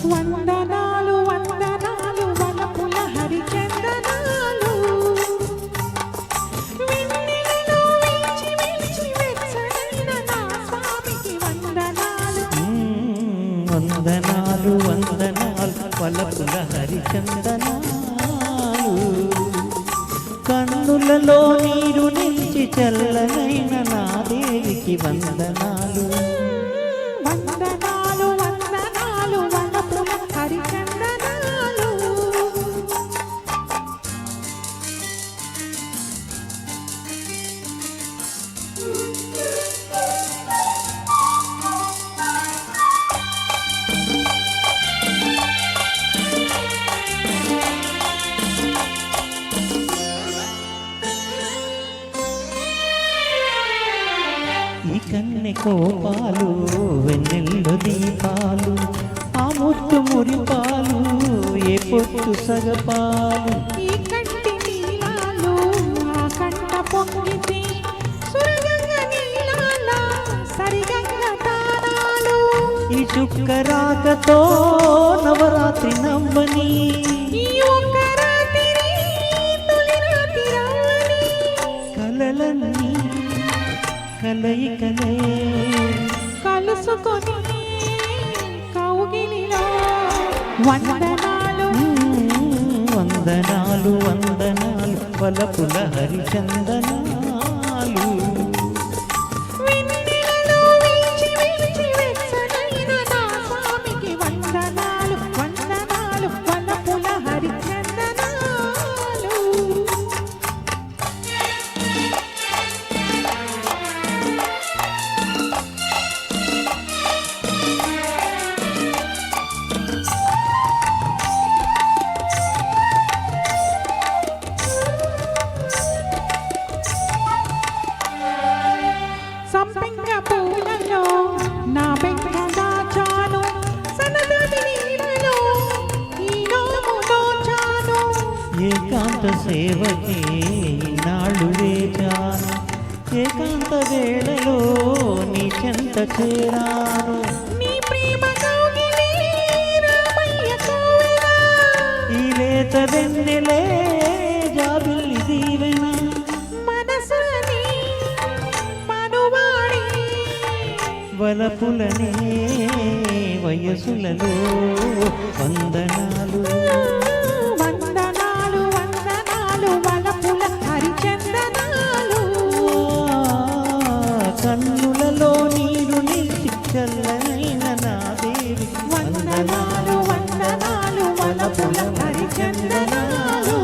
వందనాలు వందనాలు వనపుల హరిచందనాలు వెన్నెలలో వీచి వీచి వెచ్చనైన నా స్వామికి వందనాలు వందనాలు వందనాలు వలపుల హరిచందనాలు కన్నులలో నీరు నిలిచి చల్లనైన నా దేవికి వందనాలు వందనాలు వందనాలు వనపుల హరిచందనాలు ఈ కన్నె కోపాలు వెన్నెల్లో దీపాలు ఆ ముత్తు మురిపాలు ఏ పొత్తు సగపాలు ఈ కంటి నీలాలు ఆ కంట పొంగితే సురగంగ నీలాల సరిగంగ తారాలు ఈ చుక్కరాకతో నవరాత్రి నవ్వని ఈ ఒక్క రాత్రి తొలి రాత్రి రావని కలలన్నీ కలయికలే కలుసుకొని కౌగిలిలో వందనాలు వందనాలు వందనాలు వలపుల హరిచందనాలు వెన్నెలలో వీచి వీచి వెచ్చనైన నా స్వామికి వందనాలు వందనాలు వనపుల హరిచందనాలు సంపెంగ పూలలో నా బెంగ దాచాను సనదటి నీళ్ళలో ఈ నోము దోచాను ఏకాంత సేవకే నాళ్ళు వేచాను ఏకాంత వేళలో నీ చెంత చేరాను నీ ప్రేమ కౌగిలి రామయ్య కోవెల ఈ లేత వెన్నెలే జాబిల్లి దీవెన మనసుని మనువాడి వలపులనే వయసులలో వందనాలు వందనాలు వందనాలు వలపుల హరిచందనాలు కన్నులలో నీరు నిలిచి చల్లనైన నా దేవి వందనాలు వందనాలు వలపుల హరిచందనాలు